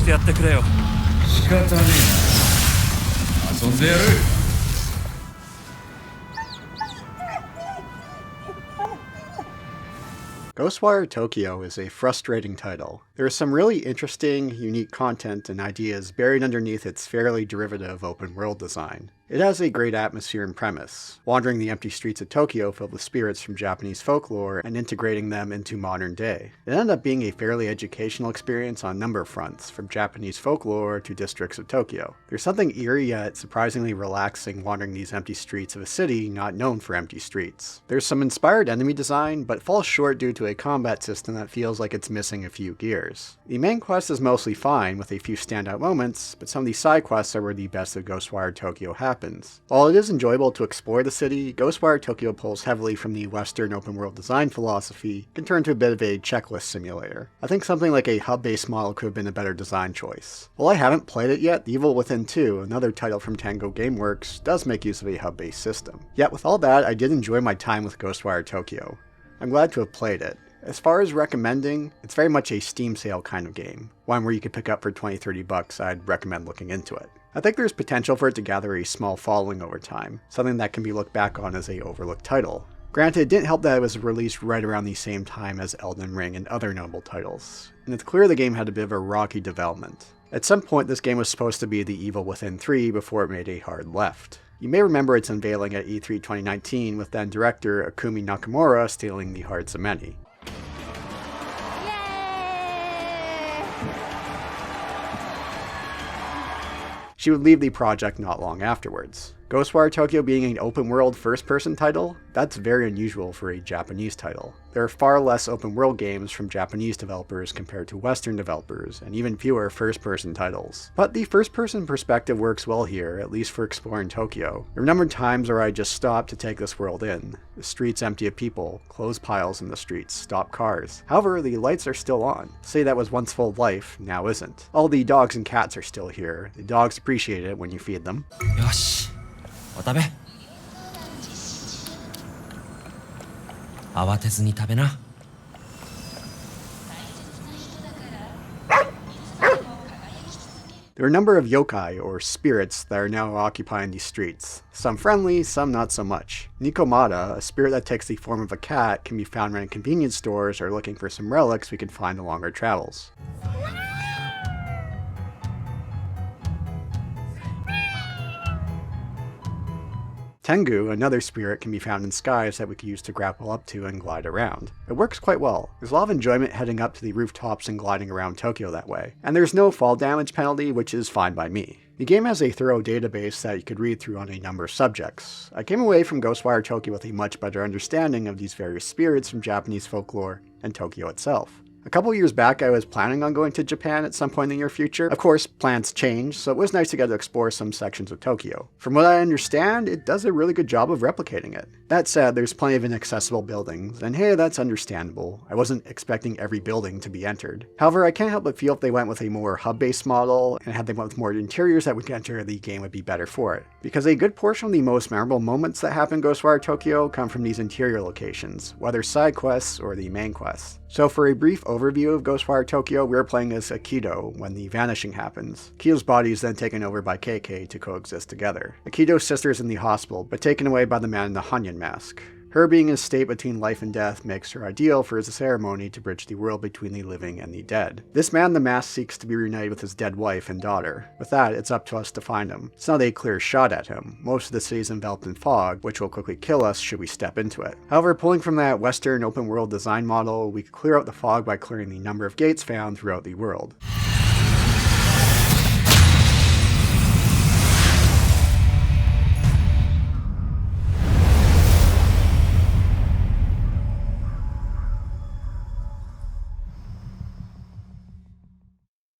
てやってくれよ。仕方ねえな。遊んでやる。Ghostwire Tokyo is a frustrating title. There is some really interesting, unique content and ideas buried underneath its fairly derivative open-world design. It has a great atmosphere and premise, wandering the empty streets of Tokyo filled with spirits from Japanese folklore and integrating them into modern day. It ended up being a fairly educational experience on a number of fronts, from Japanese folklore to districts of Tokyo. There's something eerie yet surprisingly relaxing wandering these empty streets of a city not known for empty streets. There's some inspired enemy design, but falls short due to a combat system that feels like it's missing a few gears. The main quest is mostly fine, with a few standout moments, but some of these side quests are where the best of Ghostwire Tokyo happens. While it is enjoyable to explore the city, Ghostwire Tokyo pulls heavily from the Western open-world design philosophy, can turn to a bit of a checklist simulator. I think something like a hub-based model could have been a better design choice. While I haven't played it yet, The Evil Within 2, another title from Tango Gameworks, does make use of a hub-based system. Yet with all that, I did enjoy my time with Ghostwire Tokyo. I'm glad to have played it. As far as recommending, it's very much a Steam sale kind of game. One where you could pick up for $20-30, I'd recommend looking into it. I think there's potential for it to gather a small following over time, something that can be looked back on as a overlooked title. Granted, it didn't help that it was released right around the same time as Elden Ring and other notable titles, and it's clear the game had a bit of a rocky development. At some point, this game was supposed to be The Evil Within 3 before it made a hard left. You may remember its unveiling at E3 2019 with then director Akumi Nakamura stealing the hearts of many. She would leave the project not long afterwards. Ghostwire Tokyo being an open-world first-person title, that's very unusual for a Japanese title. There are far less open-world games from Japanese developers compared to Western developers, and even fewer first-person titles. But the first-person perspective works well here, at least for exploring Tokyo. There are a number of times where I just stopped to take this world in. The streets empty of people, clothes piles in the streets, stopped cars. However, the lights are still on. Say that was once full of life, now isn't. All the dogs and cats are still here. The dogs appreciate it when you feed them. Yosh. お食べ。慌てずに食べな。There are a number of yokai, or spirits, that are now occupying these streets. Some friendly, some not so much. Nikomata, a spirit that takes the form of a cat, can be found around convenience stores or looking for some relics we can find along our travels. Tengu, another spirit, can be found in skies that we can use to grapple up to and glide around. It works quite well. There's a lot of enjoyment heading up to the rooftops and gliding around Tokyo that way. And there's no fall damage penalty, which is fine by me. The game has a thorough database that you could read through on a number of subjects. I came away from Ghostwire Tokyo with a much better understanding of these various spirits from Japanese folklore and Tokyo itself. A couple years back, I was planning on going to Japan at some point in the near future. Of course, plans change, so it was nice to get to explore some sections of Tokyo. From what I understand, it does a really good job of replicating it. That said, there's plenty of inaccessible buildings, and hey, that's understandable. I wasn't expecting every building to be entered. However, I can't help but feel if they went with a more hub-based model, and had they went with more interiors that we could enter, the game would be better for it. Because a good portion of the most memorable moments that happen in Ghostwire Tokyo come from these interior locations, whether side quests or the main quests. So for a brief overview of Ghostwire Tokyo, we are playing as Akido when the vanishing happens. Akido's body is then taken over by KK to coexist together. Akido's sister is in the hospital, but taken away by the man in the Hanyon mask. Her being in a state between life and death makes her ideal for his ceremony to bridge the world between the living and the dead. This man in the mask seeks to be reunited with his dead wife and daughter. With that, it's up to us to find him. It's not a clear shot at him. Most of the city is enveloped in fog, which will quickly kill us should we step into it. However, pulling from that Western open world design model, we could clear out the fog by clearing the number of gates found throughout the world.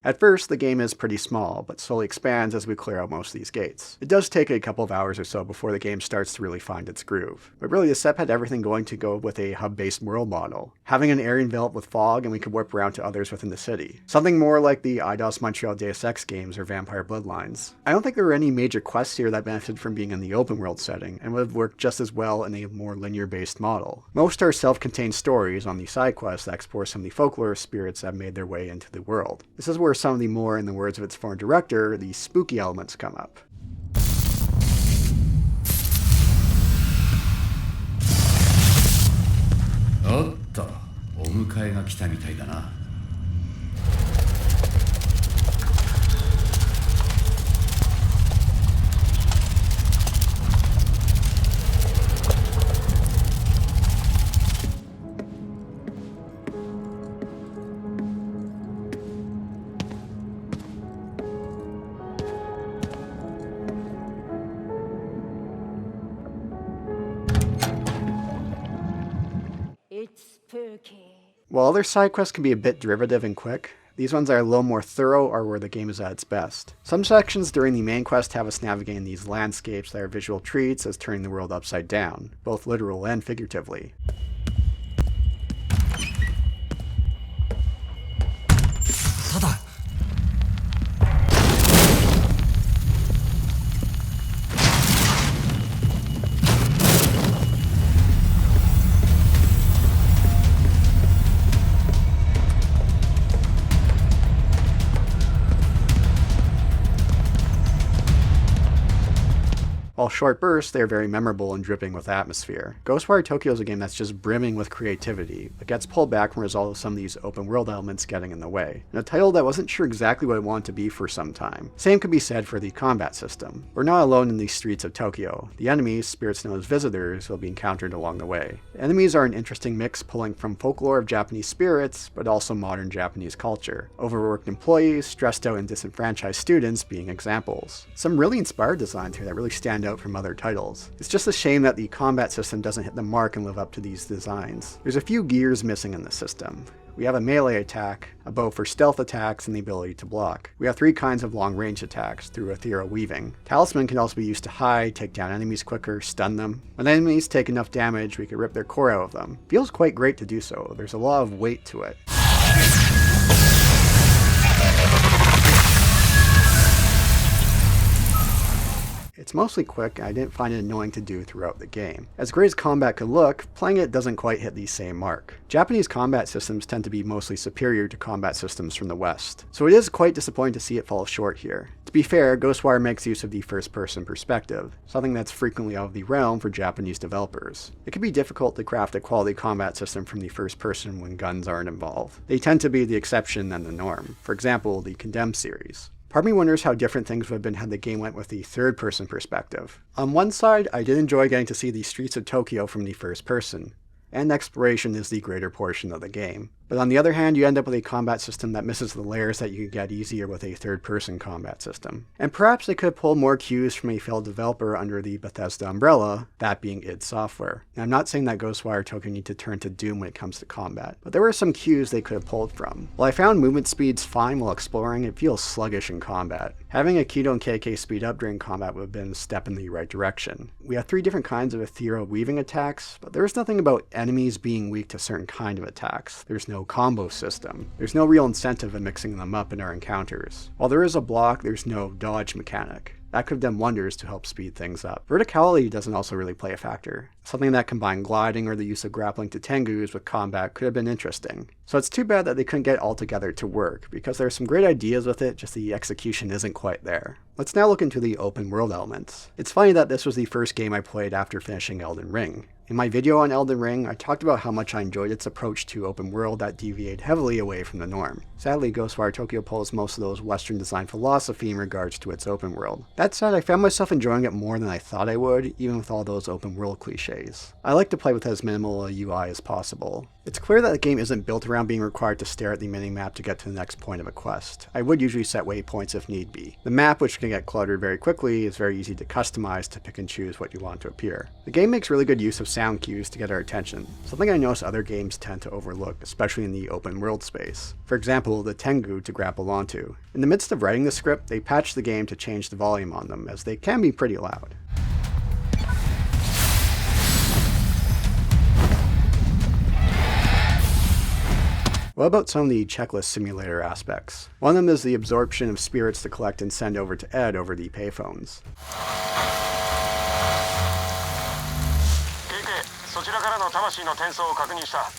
At first, the game is pretty small, but slowly expands as we clear out most of these gates. It does take a couple of hours or so before the game starts to really find its groove. But really, the step had everything going to go with a hub-based world model. Having an area enveloped with fog, and we could warp around to others within the city. Something more like the Eidos Montreal Deus Ex games or Vampire Bloodlines. I don't think there were any major quests here that benefited from being in the open world setting, and would have worked just as well in a more linear-based model. Most are self-contained stories on the side quests that explore some of the folklore spirits that made their way into the world. This is where some of the more, in the words of its former director, the spooky elements come up. Oh, お迎えが来たみたいだな。While other side quests can be a bit derivative and quick, these ones are a little more thorough or where the game is at its best. Some sections during the main quest have us navigating these landscapes that are visual treats as turning the world upside down, both literal and figuratively. ただ While short bursts, they are very memorable and dripping with atmosphere. Ghostwire Tokyo is a game that's just brimming with creativity, but gets pulled back from a result of some of these open world elements getting in the way, and a title that wasn't sure exactly what it wanted to be for some time. Same could be said for the combat system. We're not alone in these streets of Tokyo. The enemies, spirits known as visitors, will be encountered along the way. The enemies are an interesting mix pulling from folklore of Japanese spirits, but also modern Japanese culture. Overworked employees, stressed out and disenfranchised students being examples. Some really inspired designs here that really stand out from other titles. It's just a shame that the combat system doesn't hit the mark and live up to these designs. There's a few gears missing in the system. We have a melee attack, a bow for stealth attacks, and the ability to block. We have 3 kinds of long-range attacks through ethereal weaving. Talisman can also be used to hide, take down enemies quicker, stun them. When enemies take enough damage, we can rip their core out of them. Feels quite great to do so. There's a lot of weight to it. It's mostly quick, and I didn't find it annoying to do throughout the game. As great as combat could look, playing it doesn't quite hit the same mark. Japanese combat systems tend to be mostly superior to combat systems from the West, so it is quite disappointing to see it fall short here. To be fair, Ghostwire makes use of the first-person perspective, something that's frequently out of the realm for Japanese developers. It can be difficult to craft a quality combat system from the first person when guns aren't involved. They tend to be the exception than the norm. For example, the Condemned series. Part of me wonders how different things would have been had the game went with the third-person perspective. On one side, I did enjoy getting to see the streets of Tokyo from the first person, and exploration is the greater portion of the game. But on the other hand, you end up with a combat system that misses the layers that you could get easier with a third-person combat system. And perhaps they could pull more cues from a failed developer under the Bethesda umbrella, that being id Software. Now, I'm not saying that Ghostwire Tokyo need to turn to Doom when it comes to combat, but there were some cues they could have pulled from. While I found movement speeds fine while exploring, it feels sluggish in combat. Having Aikido and KK speed up during combat would have been a step in the right direction. We have 3 different kinds of ethereal weaving attacks, but there's nothing about enemies being weak to certain kind of attacks. There's no combo system. There's no real incentive in mixing them up in our encounters. While there is a block, there's no dodge mechanic. That could have done wonders to help speed things up. Verticality doesn't also really play a factor. Something that combined gliding or the use of grappling to tengus with combat could have been interesting. So it's too bad that they couldn't get it all together to work, because there are some great ideas with it, just the execution isn't quite there. Let's now look into the open world elements. It's funny that this was the first game I played after finishing Elden Ring. In my video on Elden Ring, I talked about how much I enjoyed its approach to open world that deviated heavily away from the norm. Sadly, Ghostwire Tokyo pulls most of those Western design philosophy in regards to its open world. That said, I found myself enjoying it more than I thought I would, even with all those open world cliches. I like to play with as minimal a UI as possible. It's clear that the game isn't built around being required to stare at the minimap to get to the next point of a quest. I would usually set waypoints if need be. The map, which can get cluttered very quickly, is very easy to customize to pick and choose what you want to appear. The game makes really good use of sound cues to get our attention, something I notice other games tend to overlook, especially in the open world space. For example, the tengu to grapple onto. In the midst of writing the script, they patched the game to change the volume on them, as they can be pretty loud. What about some of the checklist simulator aspects? One of them is the absorption of spirits to collect and send over to Ed over the payphones. そちらからの魂の転送を確認した。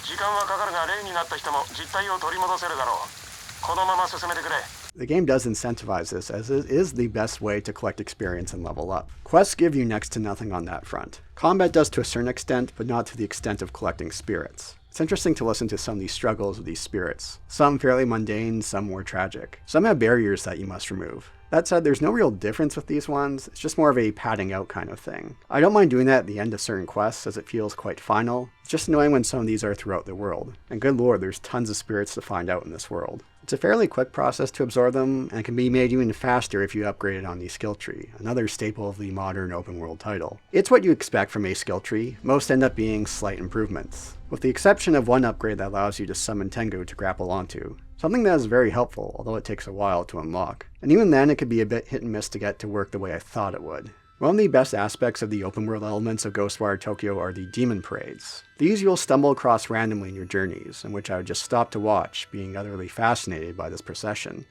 時間はかかるが例になった人も実体を取り戻せるだろう。The game does incentivize this, as it is the best way to collect experience and level up. Quests give you next to nothing on that front. Combat does to a certain extent, but not to the extent of collecting spirits. It's interesting to listen to some of these struggles of these spirits. Some fairly mundane, some more tragic. Some have barriers that you must remove. That said, there's no real difference with these ones, it's just more of a padding out kind of thing. I don't mind doing that at the end of certain quests, as it feels quite final. It's just annoying when some of these are throughout the world. And good lord, there's tons of spirits to find out in this world. It's a fairly quick process to absorb them, and it can be made even faster if you upgrade it on the skill tree, another staple of the modern open world title. It's what you expect from a skill tree, most end up being slight improvements, with the exception of one upgrade that allows you to summon Tengu to grapple onto. Something that is very helpful, although it takes a while to unlock. And even then, it could be a bit hit and miss to get to work the way I thought it would. One of the best aspects of the open world elements of Ghostwire Tokyo are the demon parades. These you'll stumble across randomly in your journeys, in which I would just stop to watch, being utterly fascinated by this procession.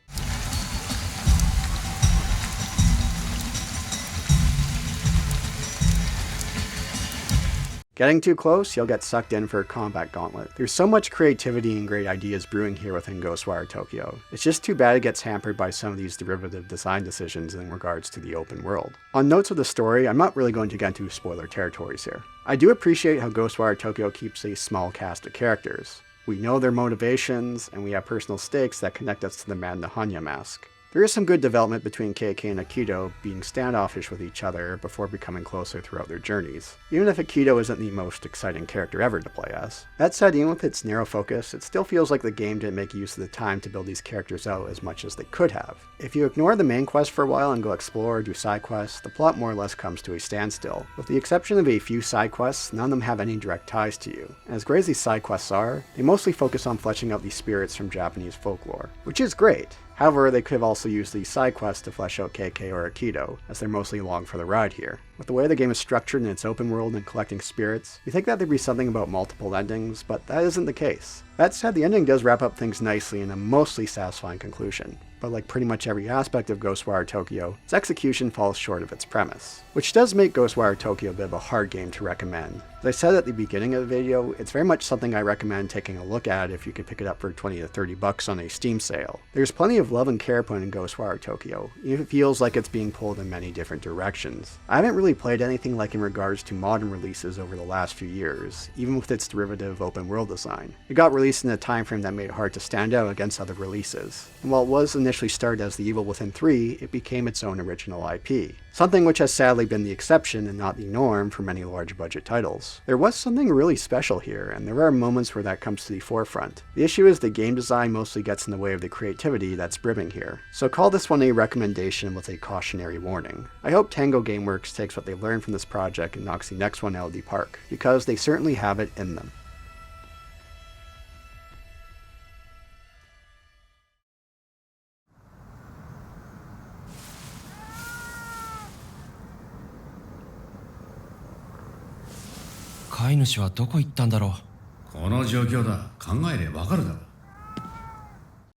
Getting too close, you'll get sucked in for a combat gauntlet. There's so much creativity and great ideas brewing here within Ghostwire Tokyo. It's just too bad it gets hampered by some of these derivative design decisions in regards to the open world. On notes of the story, I'm not really going to get into spoiler territories here. I do appreciate how Ghostwire Tokyo keeps a small cast of characters. We know their motivations, and we have personal stakes that connect us to the man in the Hanya mask. There is some good development between KK and Akito being standoffish with each other before becoming closer throughout their journeys, even if Akito isn't the most exciting character ever to play as. That said, even with its narrow focus, it still feels like the game didn't make use of the time to build these characters out as much as they could have. If you ignore the main quest for a while and go explore or do side quests, the plot more or less comes to a standstill. With the exception of a few side quests, none of them have any direct ties to you. And as great as these side quests are, they mostly focus on fleshing out these spirits from Japanese folklore, which is great. However, they could have also used these side quests to flesh out KK or Akito, as they're mostly along for the ride here. With the way the game is structured in its open world and collecting spirits, you think that there'd be something about multiple endings, but that isn't the case. That said, the ending does wrap up things nicely in a mostly satisfying conclusion, but like pretty much every aspect of Ghostwire Tokyo, its execution falls short of its premise, which does make Ghostwire Tokyo a bit of a hard game to recommend. As I said at the beginning of the video, it's very much something I recommend taking a look at if you could pick it up for 20 to 30 bucks on a Steam sale. There's plenty of love and care put in Ghostwire Tokyo, even if it feels like it's being pulled in many different directions. I haven't really played anything like in regards to modern releases over the last few years, even with its derivative open world design. It got released in a time frame that made it hard to stand out against other releases, and while it was initially started as The Evil Within 3, it became its own original IP. Something which has sadly been the exception and not the norm for many large budget titles. There was something really special here, and there are moments where that comes to the forefront. The issue is the game design mostly gets in the way of the creativity that's brimming here, so call this one a recommendation with a cautionary warning. I hope Tango Gameworks takes what they learned from this project and knocks the next one out of the park, because they certainly have it in them. Kainuはどこ行ったんだろう。この状況だ。考えればわかるだろ。